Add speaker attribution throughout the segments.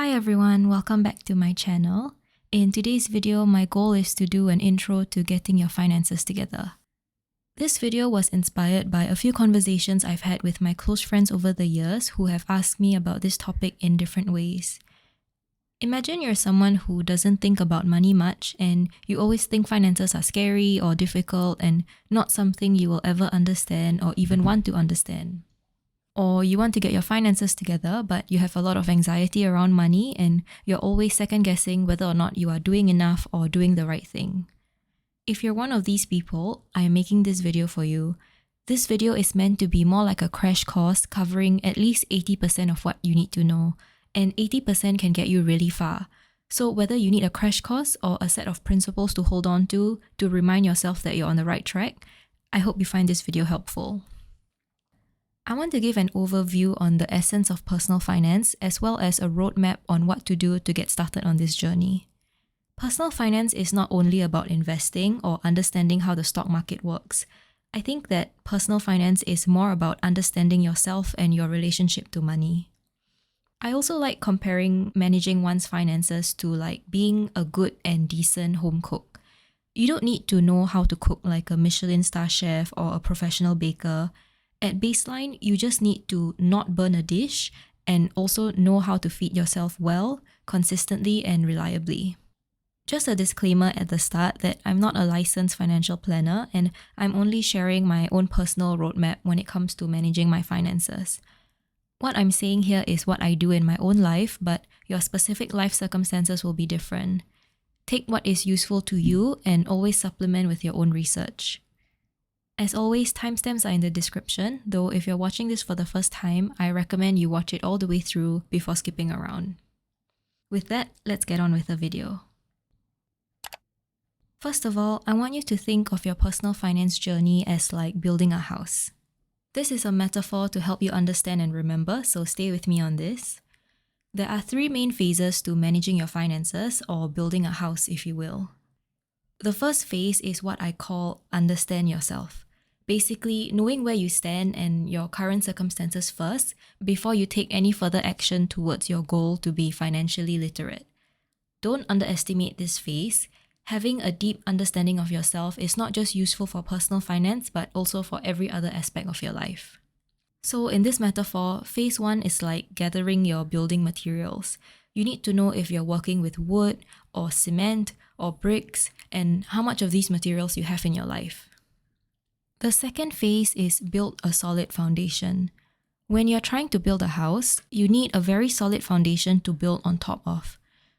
Speaker 1: Hi everyone, welcome back to my channel. In today's video, my goal is to do an intro to getting your finances together. This video was inspired by a few conversations I've had with my close friends over the years who have asked me about this topic in different ways. Imagine you're someone who doesn't think about money much and you always think finances are scary or difficult and not something you will ever understand or even want to understand. Or you want to get your finances together, but you have a lot of anxiety around money and you're always second guessing whether or not you are doing enough or doing the right thing. If you're one of these people, I am making this video for you. This video is meant to be more like a crash course covering at least 80% of what you need to know, and 80% can get you really far. So whether you need a crash course or a set of principles to hold on to remind yourself that you're on the right track, I hope you find this video helpful. I want to give an overview on the essence of personal finance as well as a roadmap on what to do to get started on this journey. Personal finance is not only about investing or understanding how the stock market works. I think that personal finance is more about understanding yourself and your relationship to money. I also like comparing managing one's finances to like being a good and decent home cook. You don't need to know how to cook like a Michelin star chef or a professional baker. At baseline, you just need to not burn a dish and also know how to feed yourself well, consistently, and reliably. Just a disclaimer at the start that I'm not a licensed financial planner and I'm only sharing my own personal roadmap when it comes to managing my finances. What I'm saying here is what I do in my own life, but your specific life circumstances will be different. Take what is useful to you and always supplement with your own research. As always, timestamps are in the description, though if you're watching this for the first time, I recommend you watch it all the way through before skipping around. With that, let's get on with the video. First of all, I want you to think of your personal finance journey as like building a house. This is a metaphor to help you understand and remember, so stay with me on this. There are three main phases to managing your finances, or building a house if you will. The first phase is what I call understand yourself. Basically, knowing where you stand and your current circumstances first before you take any further action towards your goal to be financially literate. Don't underestimate this phase. Having a deep understanding of yourself is not just useful for personal finance, but also for every other aspect of your life. So in this metaphor, phase 1 is like gathering your building materials. You need to know if you're working with wood or cement or bricks and how much of these materials you have in your life. The second phase is build a solid foundation. When you're trying to build a house, you need a very solid foundation to build on top of.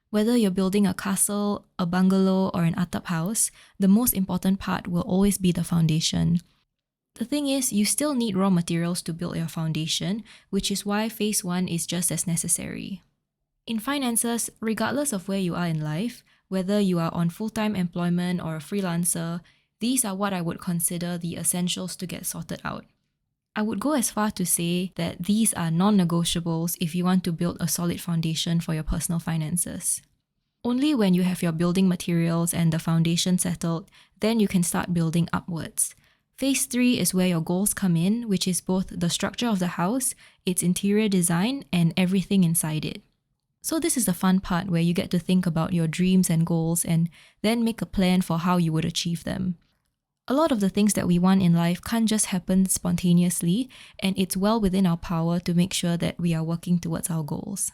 Speaker 1: Whether you're building a castle, a bungalow, or an atap house, the most important part will always be the foundation. The thing is, you still need raw materials to build your foundation, which is why phase 1 is just as necessary. In finances, regardless of where you are in life, whether you are on full-time employment or a freelancer, these are what I would consider the essentials to get sorted out. I would go as far to say that these are non-negotiables if you want to build a solid foundation for your personal finances. Only when you have your building materials and the foundation settled, then you can start building upwards. Phase 3 is where your goals come in, which is both the structure of the house, its interior design, and everything inside it. So this is the fun part where you get to think about your dreams and goals and then make a plan for how you would achieve them. A lot of the things that we want in life can't just happen spontaneously, and it's well within our power to make sure that we are working towards our goals.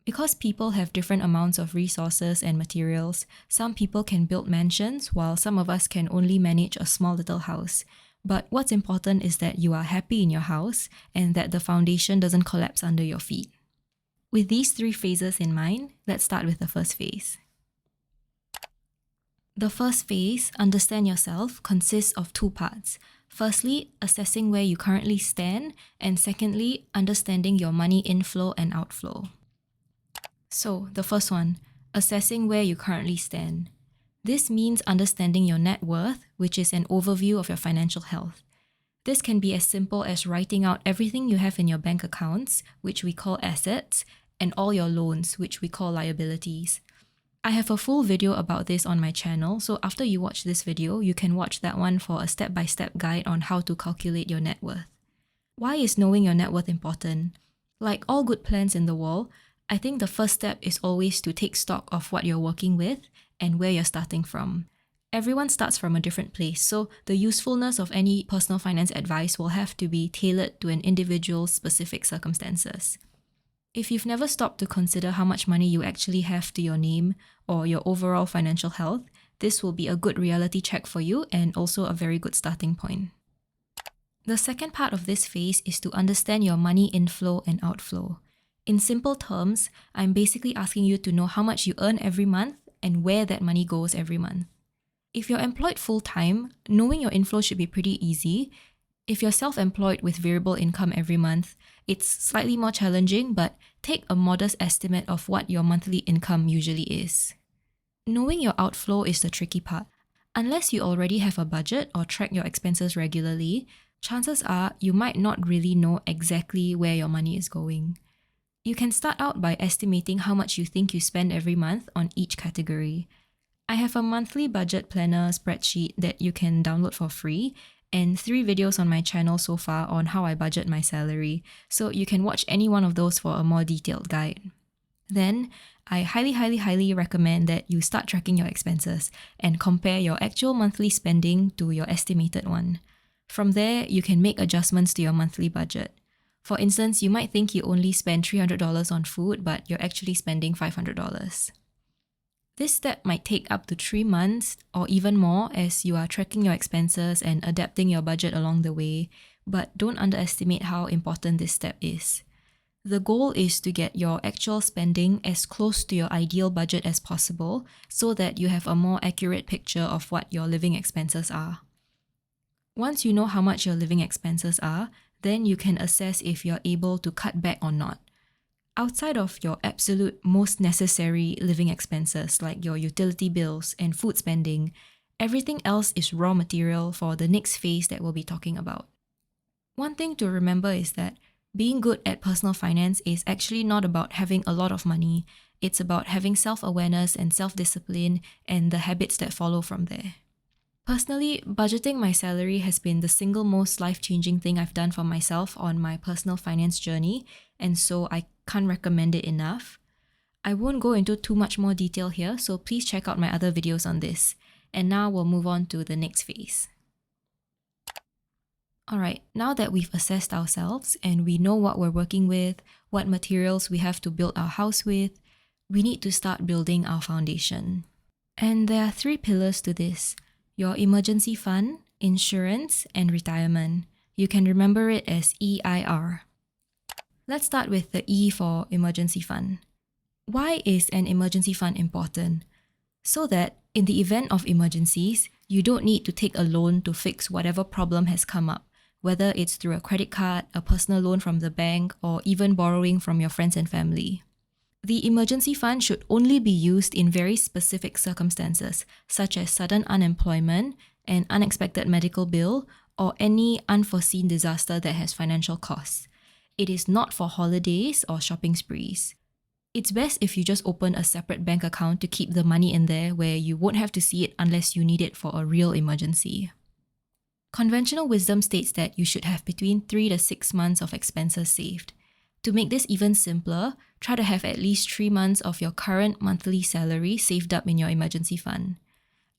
Speaker 1: Because people have different amounts of resources and materials, some people can build mansions while some of us can only manage a small little house. But what's important is that you are happy in your house and that the foundation doesn't collapse under your feet. With these three phases in mind, let's start with the first phase. The first phase, understand yourself, consists of two parts. Firstly, assessing where you currently stand, and secondly, understanding your money inflow and outflow. So, the first one, assessing where you currently stand. This means understanding your net worth, which is an overview of your financial health. This can be as simple as writing out everything you have in your bank accounts, which we call assets, and all your loans, which we call liabilities. I have a full video about this on my channel, so after you watch this video, you can watch that one for a step-by-step guide on how to calculate your net worth. Why is knowing your net worth important? Like all good plans in the world, I think the first step is always to take stock of what you're working with and where you're starting from. Everyone starts from a different place, so the usefulness of any personal finance advice will have to be tailored to an individual's specific circumstances. If you've never stopped to consider how much money you actually have to your name or your overall financial health, this will be a good reality check for you and also a very good starting point. The second part of this phase is to understand your money inflow and outflow. In simple terms, I'm basically asking you to know how much you earn every month and where that money goes every month. If you're employed full-time, knowing your inflow should be pretty easy. If you're self-employed with variable income every month, it's slightly more challenging, but take a modest estimate of what your monthly income usually is. Knowing your outflow is the tricky part. Unless you already have a budget or track your expenses regularly, chances are you might not really know exactly where your money is going. You can start out by estimating how much you think you spend every month on each category. I have a monthly budget planner spreadsheet that you can download for free and 3 videos on my channel so far on how I budget my salary, so you can watch any one of those for a more detailed guide. Then, I highly recommend that you start tracking your expenses and compare your actual monthly spending to your estimated one. From there, you can make adjustments to your monthly budget. For instance, you might think you only spend $300 on food, but you're actually spending $500. This step might take up to 3 months or even more as you are tracking your expenses and adapting your budget along the way, but don't underestimate how important this step is. The goal is to get your actual spending as close to your ideal budget as possible so that you have a more accurate picture of what your living expenses are. Once you know how much your living expenses are, then you can assess if you're able to cut back or not. Outside of your absolute most necessary living expenses like your utility bills and food spending, everything else is raw material for the next phase that we'll be talking about. One thing to remember is that being good at personal finance is actually not about having a lot of money. It's about having self-awareness and self-discipline and the habits that follow from there. Personally, budgeting my salary has been the single most life-changing thing I've done for myself on my personal finance journey, and so I can't recommend it enough. I won't go into too much more detail here, so please check out my other videos on this. And now we'll move on to the next phase. Alright, now that we've assessed ourselves and we know what we're working with, what materials we have to build our house with, we need to start building our foundation. And there are 3 pillars to this: your emergency fund, insurance, and retirement. You can remember it as EIR. Let's start with the E for emergency fund. Why is an emergency fund important? So that in the event of emergencies, you don't need to take a loan to fix whatever problem has come up, whether it's through a credit card, a personal loan from the bank, or even borrowing from your friends and family. The emergency fund should only be used in very specific circumstances, such as sudden unemployment, an unexpected medical bill, or any unforeseen disaster that has financial costs. It is not for holidays or shopping sprees. It's best if you just open a separate bank account to keep the money in there where you won't have to see it unless you need it for a real emergency. Conventional wisdom states that you should have between 3 to 6 months of expenses saved. To make this even simpler, try to have at least 3 months of your current monthly salary saved up in your emergency fund.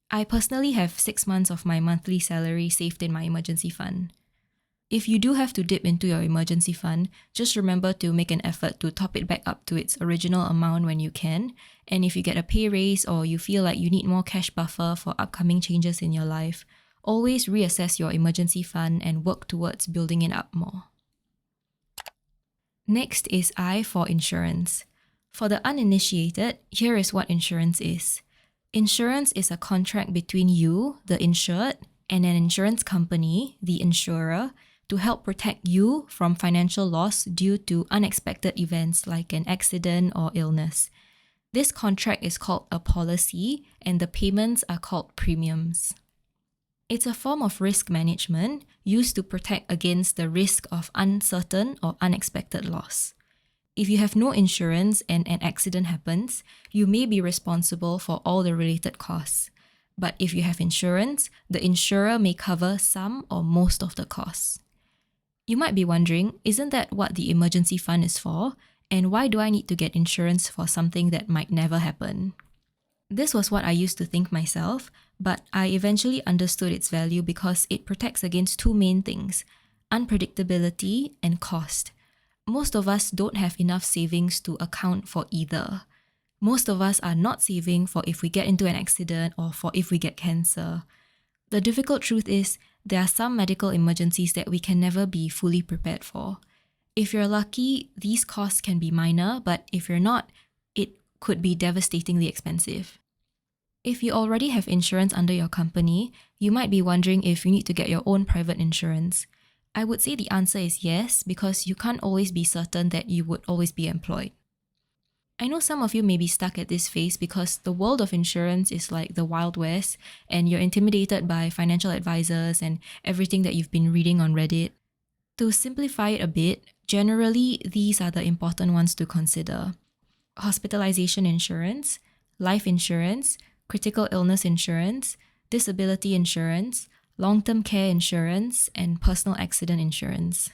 Speaker 1: I personally have 6 months of my monthly salary saved in my emergency fund. If you do have to dip into your emergency fund, just remember to make an effort to top it back up to its original amount when you can. And if you get a pay raise or you feel like you need more cash buffer for upcoming changes in your life, always reassess your emergency fund and work towards building it up more. Next is I for insurance. For the uninitiated, here is what insurance is. Insurance is a contract between you, the insured, and an insurance company, the insurer, to help protect you from financial loss due to unexpected events like an accident or illness. This contract is called a policy, and the payments are called premiums. It's a form of risk management used to protect against the risk of uncertain or unexpected loss. If you have no insurance and an accident happens, you may be responsible for all the related costs. But if you have insurance, the insurer may cover some or most of the costs. You might be wondering, isn't that what the emergency fund is for? And why do I need to get insurance for something that might never happen? This was what I used to think myself, but I eventually understood its value because it protects against two main things: unpredictability and cost. Most of us don't have enough savings to account for either. Most of us are not saving for if we get into an accident or for if we get cancer. The difficult truth is, there are some medical emergencies that we can never be fully prepared for. If you're lucky, these costs can be minor, but if you're not, it could be devastatingly expensive. If you already have insurance under your company, you might be wondering if you need to get your own private insurance. I would say the answer is yes, because you can't always be certain that you would always be employed. I know some of you may be stuck at this phase because the world of insurance is like the Wild West and you're intimidated by financial advisors and everything that you've been reading on Reddit. To simplify it a bit, generally these are the important ones to consider: hospitalization insurance, life insurance, critical illness insurance, disability insurance, long-term care insurance, and personal accident insurance.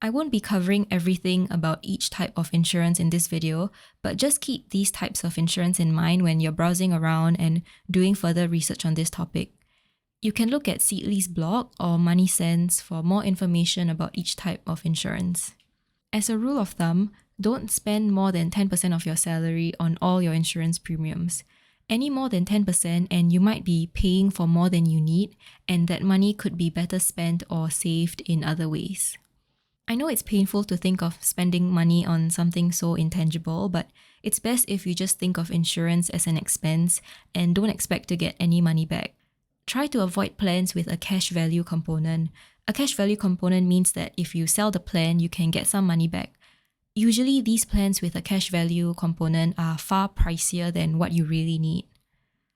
Speaker 1: I won't be covering everything about each type of insurance in this video, but just keep these types of insurance in mind when you're browsing around and doing further research on this topic. You can look at Seedly's blog or Money Sense for more information about each type of insurance. As a rule of thumb, don't spend more than 10% of your salary on all your insurance premiums. Any more than 10% and you might be paying for more than you need, and that money could be better spent or saved in other ways. I know it's painful to think of spending money on something so intangible, but it's best if you just think of insurance as an expense and don't expect to get any money back. Try to avoid plans with a cash value component. A cash value component means that if you sell the plan, you can get some money back. Usually, these plans with a cash value component are far pricier than what you really need.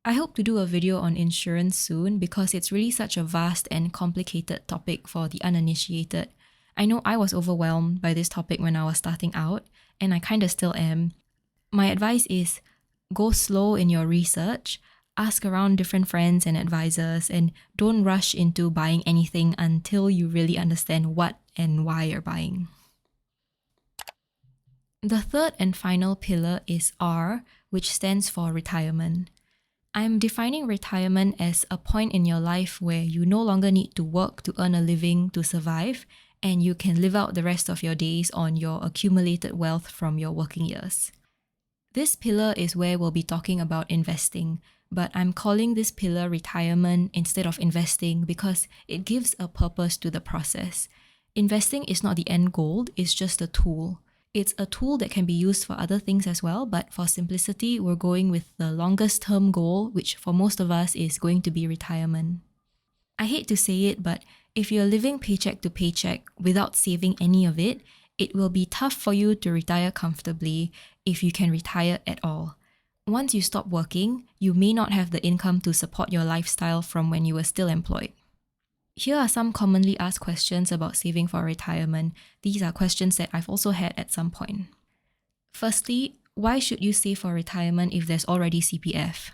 Speaker 1: I hope to do a video on insurance soon because it's really such a vast and complicated topic for the uninitiated. I know I was overwhelmed by this topic when I was starting out, and I kinda still am. My advice is go slow in your research, ask around different friends and advisors, and don't rush into buying anything until you really understand what and why you're buying. The third and final pillar is R, which stands for retirement. I'm defining retirement as a point in your life where you no longer need to work to earn a living to survive, and you can live out the rest of your days on your accumulated wealth from your working years. This pillar is where we'll be talking about investing, but I'm calling this pillar retirement instead of investing because it gives a purpose to the process. Investing is not the end goal, it's just a tool. It's a tool that can be used for other things as well, but for simplicity, we're going with the longest term goal, which for most of us is going to be retirement. I hate to say it, but if you're living paycheck to paycheck without saving any of it, it will be tough for you to retire comfortably if you can retire at all. Once you stop working, you may not have the income to support your lifestyle from when you were still employed. Here are some commonly asked questions about saving for retirement. These are questions that I've also had at some point. Firstly, why should you save for retirement if there's already CPF?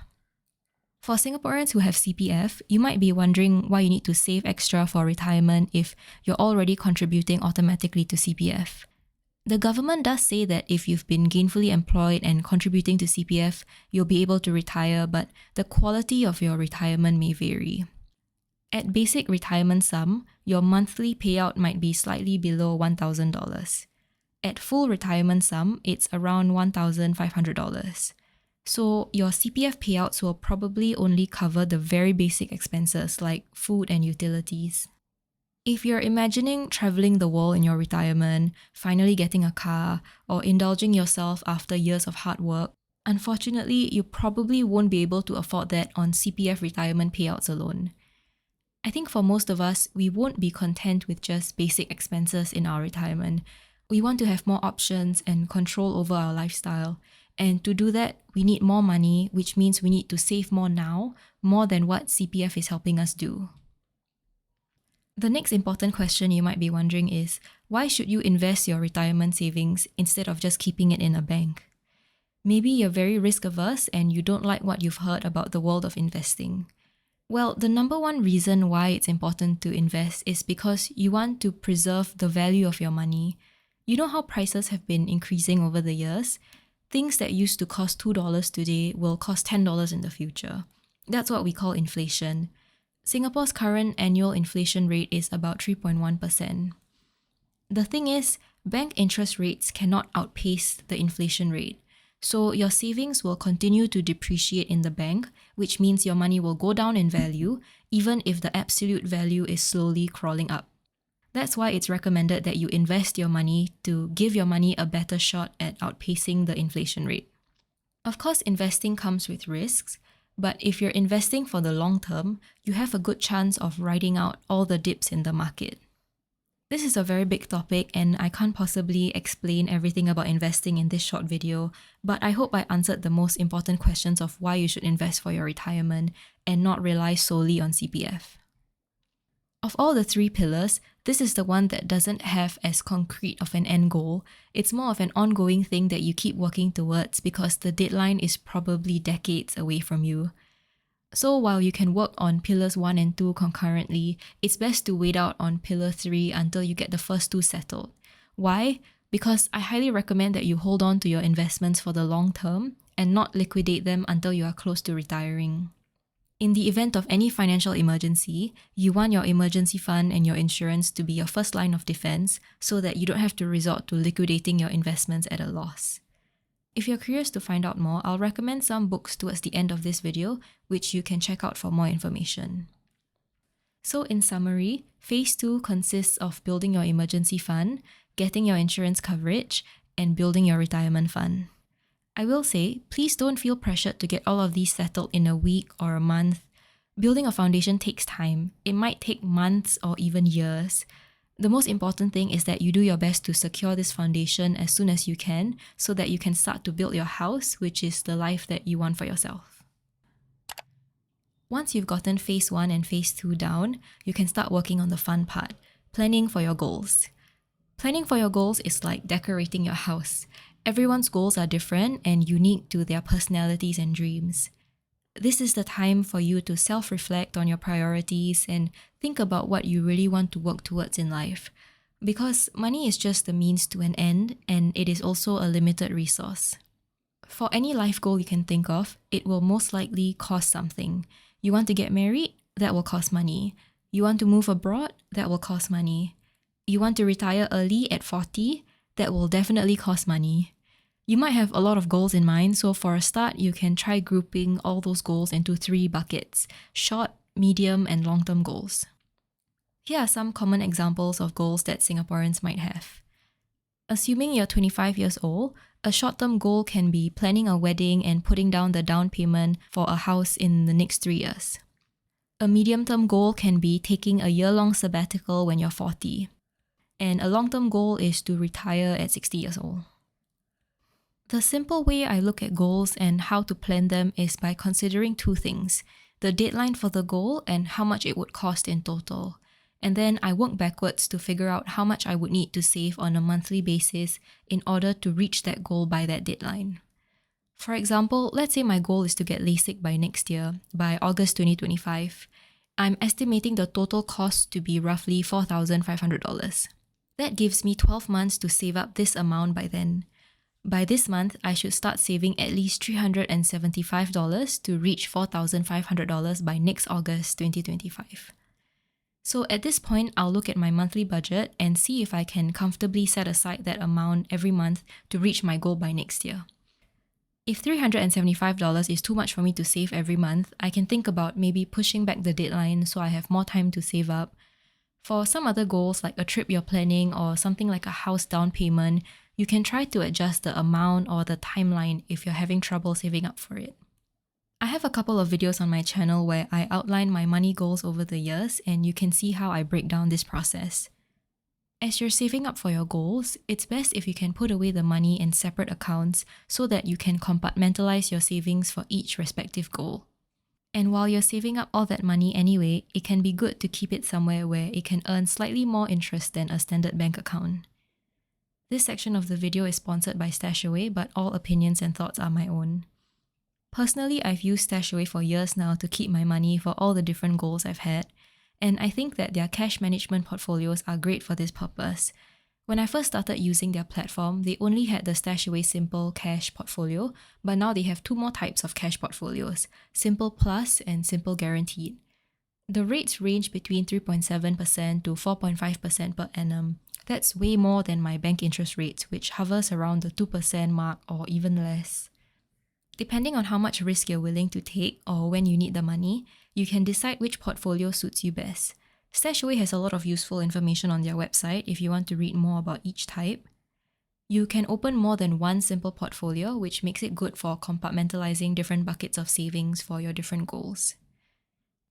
Speaker 1: For Singaporeans who have CPF, you might be wondering why you need to save extra for retirement if you're already contributing automatically to CPF. The government does say that if you've been gainfully employed and contributing to CPF, you'll be able to retire, but the quality of your retirement may vary. At basic retirement sum, your monthly payout might be slightly below $1,000. At full retirement sum, it's around $1,500. So your CPF payouts will probably only cover the very basic expenses like food and utilities. If you're imagining traveling the world in your retirement, finally getting a car, or indulging yourself after years of hard work, unfortunately, you probably won't be able to afford that on CPF retirement payouts alone. I think for most of us, we won't be content with just basic expenses in our retirement. We want to have more options and control over our lifestyle. And to do that, we need more money, which means we need to save more now, more than what CPF is helping us do. The next important question you might be wondering is, why should you invest your retirement savings instead of just keeping it in a bank? Maybe you're very risk averse and you don't like what you've heard about the world of investing. Well, the number one reason why it's important to invest is because you want to preserve the value of your money. You know how prices have been increasing over the years? Things that used to cost $2 today will cost $10 in the future. That's what we call inflation. Singapore's current annual inflation rate is about 3.1%. The thing is, bank interest rates cannot outpace the inflation rate. So your savings will continue to depreciate in the bank, which means your money will go down in value, even if the absolute value is slowly crawling up. That's why it's recommended that you invest your money to give your money a better shot at outpacing the inflation rate. Of course, investing comes with risks, but if you're investing for the long term, you have a good chance of riding out all the dips in the market. This is a very big topic and I can't possibly explain everything about investing in this short video, but I hope I answered the most important questions of why you should invest for your retirement and not rely solely on CPF. Of all the three pillars, this is the one that doesn't have as concrete of an end goal. It's more of an ongoing thing that you keep working towards because the deadline is probably decades away from you. So while you can work on pillars 1 and 2 concurrently, it's best to wait out on pillar 3 until you get the first two settled. Why? Because I highly recommend that you hold on to your investments for the long term and not liquidate them until you are close to retiring. In the event of any financial emergency, you want your emergency fund and your insurance to be your first line of defense so that you don't have to resort to liquidating your investments at a loss. If you're curious to find out more, I'll recommend some books towards the end of this video, which you can check out for more information. So in summary, phase 2 consists of building your emergency fund, getting your insurance coverage, and building your retirement fund. I will say, please don't feel pressured to get all of these settled in a week or a month. Building a foundation takes time. It might take months or even years. The most important thing is that you do your best to secure this foundation as soon as you can so that you can start to build your house, which is the life that you want for yourself. Once you've gotten phase 1 and phase 2 down, you can start working on the fun part, planning for your goals. Planning for your goals is like decorating your house. Everyone's goals are different and unique to their personalities and dreams. This is the time for you to self-reflect on your priorities and think about what you really want to work towards in life. Because money is just a means to an end and it is also a limited resource. For any life goal you can think of, it will most likely cost something. You want to get married? That will cost money. You want to move abroad? That will cost money. You want to retire early at 40? That will definitely cost money. You might have a lot of goals in mind, so for a start, you can try grouping all those goals into 3 buckets: short, medium, and long-term goals. Here are some common examples of goals that Singaporeans might have. Assuming you're 25 years old, a short-term goal can be planning a wedding and putting down the down payment for a house in the next 3 years. A medium-term goal can be taking a year-long sabbatical when you're 40. And a long-term goal is to retire at 60 years old. The simple way I look at goals and how to plan them is by considering 2 things: the deadline for the goal and how much it would cost in total. And then I work backwards to figure out how much I would need to save on a monthly basis in order to reach that goal by that deadline. For example, let's say my goal is to get LASIK by next year, by August 2025. I'm estimating the total cost to be roughly $4,500. That gives me 12 months to save up this amount by then. By this month, I should start saving at least $375 to reach $4,500 by next August 2025. So at this point, I'll look at my monthly budget and see if I can comfortably set aside that amount every month to reach my goal by next year. If $375 is too much for me to save every month, I can think about maybe pushing back the deadline so I have more time to save up. For some other goals like a trip you're planning or something like a house down payment, you can try to adjust the amount or the timeline if you're having trouble saving up for it. I have a couple of videos on my channel where I outline my money goals over the years and you can see how I break down this process. As you're saving up for your goals, it's best if you can put away the money in separate accounts so that you can compartmentalize your savings for each respective goal. And while you're saving up all that money anyway, it can be good to keep it somewhere where it can earn slightly more interest than a standard bank account. This section of the video is sponsored by StashAway, but all opinions and thoughts are my own. Personally, I've used StashAway for years now to keep my money for all the different goals I've had, and I think that their cash management portfolios are great for this purpose. When I first started using their platform, they only had the Stashaway Simple Cash portfolio, but now they have two more types of cash portfolios, Simple Plus and Simple Guaranteed. The rates range between 3.7% to 4.5% per annum. That's way more than my bank interest rates, which hovers around the 2% mark or even less. Depending on how much risk you're willing to take or when you need the money, you can decide which portfolio suits you best. Stashaway has a lot of useful information on their website if you want to read more about each type. You can open more than one simple portfolio, which makes it good for compartmentalizing different buckets of savings for your different goals.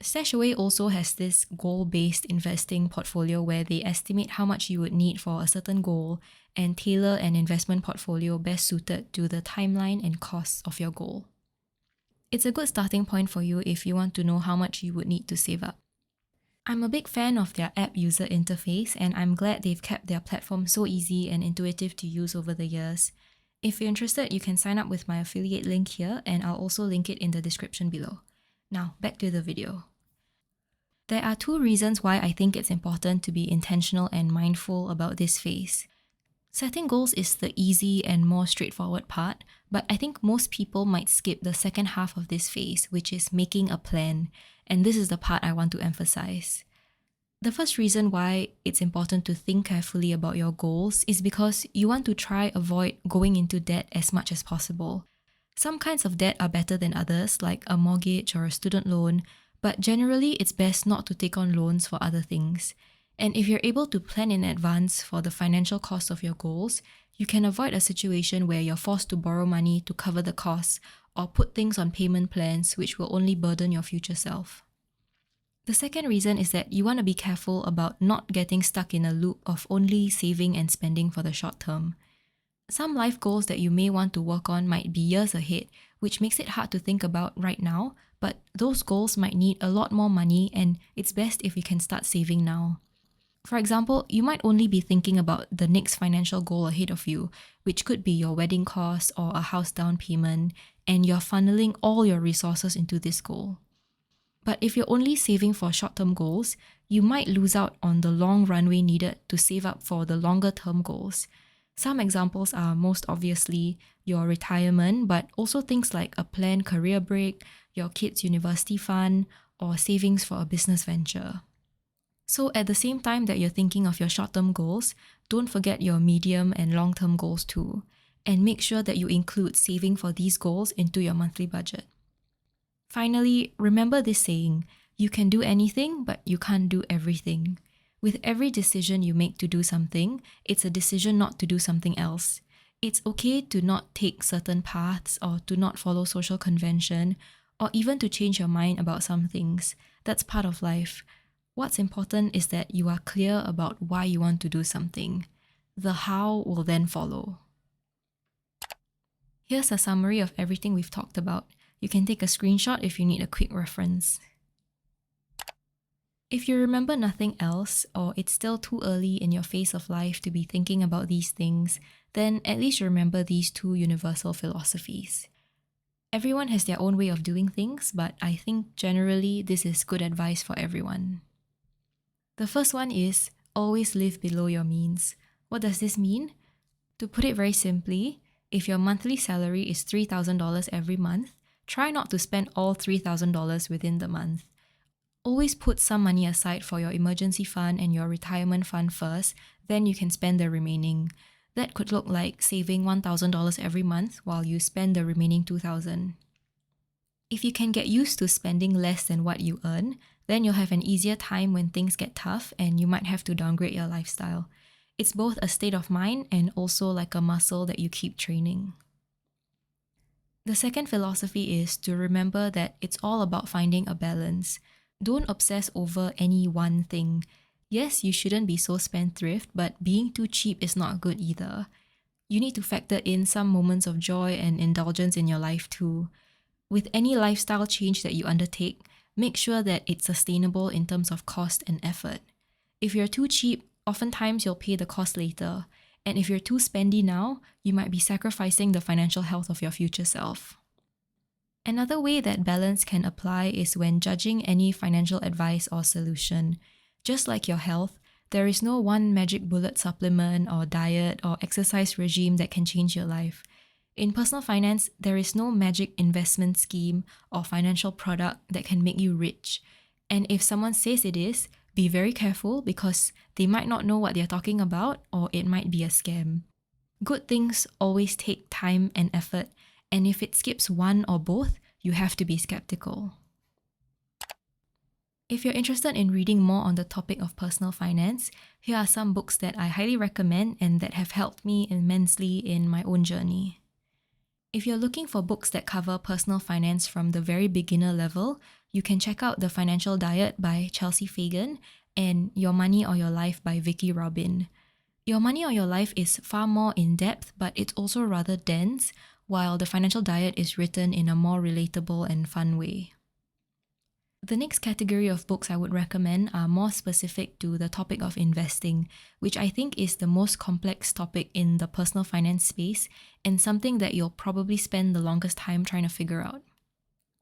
Speaker 1: Stashaway also has this goal-based investing portfolio where they estimate how much you would need for a certain goal and tailor an investment portfolio best suited to the timeline and costs of your goal. It's a good starting point for you if you want to know how much you would need to save up. I'm a big fan of their app user interface, and I'm glad they've kept their platform so easy and intuitive to use over the years. If you're interested, you can sign up with my affiliate link here, and I'll also link it in the description below. Now, back to the video. There are two reasons why I think it's important to be intentional and mindful about this phase. Setting goals is the easy and more straightforward part, but I think most people might skip the second half of this phase, which is making a plan, and this is the part I want to emphasize. The first reason why it's important to think carefully about your goals is because you want to try avoid going into debt as much as possible. Some kinds of debt are better than others, like a mortgage or a student loan, but generally it's best not to take on loans for other things. And if you're able to plan in advance for the financial cost of your goals, you can avoid a situation where you're forced to borrow money to cover the costs or put things on payment plans which will only burden your future self. The second reason is that you want to be careful about not getting stuck in a loop of only saving and spending for the short term. Some life goals that you may want to work on might be years ahead, which makes it hard to think about right now, but those goals might need a lot more money, and it's best if you can start saving now. For example, you might only be thinking about the next financial goal ahead of you, which could be your wedding costs or a house down payment, and you're funneling all your resources into this goal. But if you're only saving for short-term goals, you might lose out on the long runway needed to save up for the longer-term goals. Some examples are most obviously your retirement, but also things like a planned career break, your kids' university fund, or savings for a business venture. So at the same time that you're thinking of your short-term goals, don't forget your medium and long-term goals too, and make sure that you include saving for these goals into your monthly budget. Finally, remember this saying, you can do anything, but you can't do everything. With every decision you make to do something, it's a decision not to do something else. It's okay to not take certain paths or to not follow social convention, or even to change your mind about some things. That's part of life. What's important is that you are clear about why you want to do something. The how will then follow. Here's a summary of everything we've talked about. You can take a screenshot if you need a quick reference. If you remember nothing else, or it's still too early in your phase of life to be thinking about these things, then at least remember these two universal philosophies. Everyone has their own way of doing things, but I think generally this is good advice for everyone. The first one is always live below your means. What does this mean? To put it very simply, if your monthly salary is $3,000 every month, try not to spend all $3,000 within the month. Always put some money aside for your emergency fund and your retirement fund first, then you can spend the remaining. That could look like saving $1,000 every month while you spend the remaining $2,000. If you can get used to spending less than what you earn, then you'll have an easier time when things get tough and you might have to downgrade your lifestyle. It's both a state of mind and also like a muscle that you keep training. The second philosophy is to remember that it's all about finding a balance. Don't obsess over any one thing. Yes, you shouldn't be so spendthrift, but being too cheap is not good either. You need to factor in some moments of joy and indulgence in your life too. With any lifestyle change that you undertake, make sure that it's sustainable in terms of cost and effort. If you're too cheap, oftentimes you'll pay the cost later. And if you're too spendy now, you might be sacrificing the financial health of your future self. Another way that balance can apply is when judging any financial advice or solution. Just like your health, There is no one magic bullet supplement or diet or exercise regime that can change your life. In personal finance, there is no magic investment scheme or financial product that can make you rich. And if someone says it is, be very careful because they might not know what they're talking about or it might be a scam. Good things always take time and effort, and if it skips one or both, you have to be skeptical. If you're interested in reading more on the topic of personal finance, here are some books that I highly recommend and that have helped me immensely in my own journey. If you're looking for books that cover personal finance from the very beginner level, you can check out The Financial Diet by Chelsea Fagan and Your Money or Your Life by Vicky Robin. Your Money or Your Life is far more in-depth, but it's also rather dense, while The Financial Diet is written in a more relatable and fun way. The next category of books I would recommend are more specific to the topic of investing, which I think is the most complex topic in the personal finance space and something that you'll probably spend the longest time trying to figure out.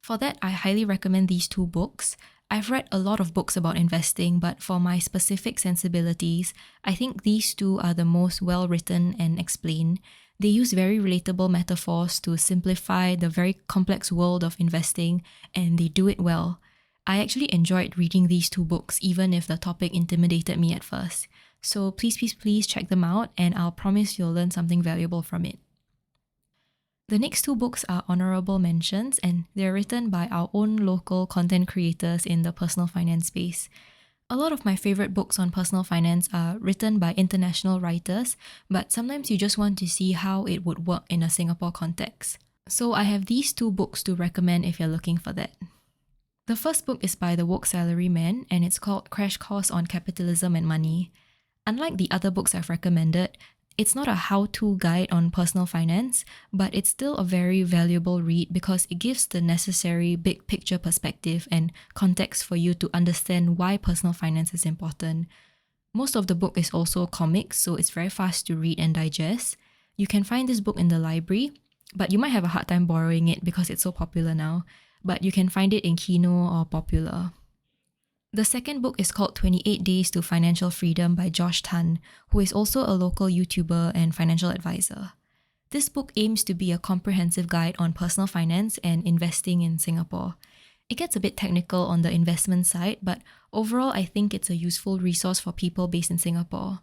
Speaker 1: For that, I highly recommend these two books. I've read a lot of books about investing, but for my specific sensibilities, I think these two are the most well-written and explained. They use very relatable metaphors to simplify the very complex world of investing, and they do it well. I actually enjoyed reading these two books, even if the topic intimidated me at first. So please check them out, and I'll promise you'll learn something valuable from it. The next two books are honorable mentions, and they're written by our own local content creators in the personal finance space. A lot of my favorite books on personal finance are written by international writers, but sometimes you just want to see how it would work in a Singapore context. So I have these two books to recommend if you're looking for that. The first book is by the Woke Salaryman, and it's called Crash Course on Capitalism and Money. Unlike the other books I've recommended, it's not a how-to guide on personal finance, but it's still a very valuable read because it gives the necessary big picture perspective and context for you to understand why personal finance is important. Most of the book is also comics, so it's very fast to read and digest. You can find this book in the library, but you might have a hard time borrowing it because it's so popular now. But you can find it in Kino or Popular. The second book is called 28 Days to Financial Freedom by Josh Tan, who is also a local YouTuber and financial advisor. This book aims to be a comprehensive guide on personal finance and investing in Singapore. It gets a bit technical on the investment side, but overall I think it's a useful resource for people based in Singapore.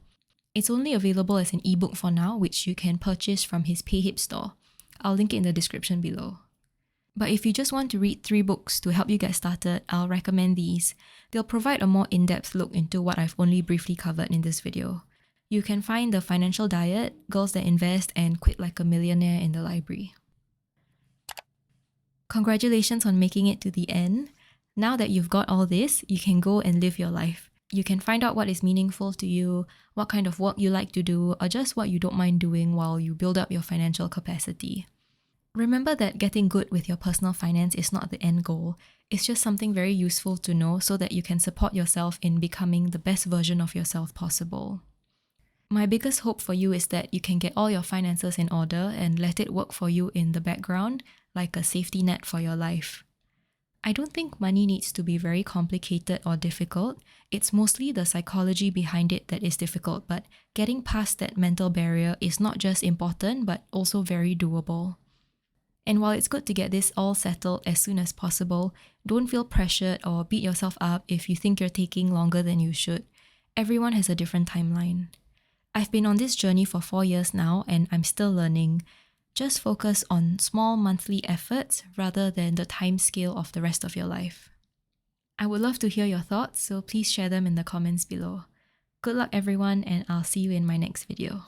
Speaker 1: It's only available as an ebook for now, which you can purchase from his PayHip store. I'll link it in the description below. But if you just want to read 3 books to help you get started, I'll recommend these. They'll provide a more in-depth look into what I've only briefly covered in this video. You can find The Financial Diet, Girls That Invest, and Quit Like a Millionaire in the library. Congratulations on making it to the end. Now that you've got all this, you can go and live your life. You can find out what is meaningful to you, what kind of work you like to do, or just what you don't mind doing while you build up your financial capacity. Remember that getting good with your personal finance is not the end goal. It's just something very useful to know so that you can support yourself in becoming the best version of yourself possible. My biggest hope for you is that you can get all your finances in order and let it work for you in the background like a safety net for your life. I don't think money needs to be very complicated or difficult. It's mostly the psychology behind it that is difficult, but getting past that mental barrier is not just important but also very doable. And while it's good to get this all settled as soon as possible, don't feel pressured or beat yourself up if you think you're taking longer than you should. Everyone has a different timeline. I've been on this journey for 4 years now and I'm still learning. Just focus on small monthly efforts rather than the time scale of the rest of your life. I would love to hear your thoughts, so please share them in the comments below. Good luck everyone, and I'll see you in my next video.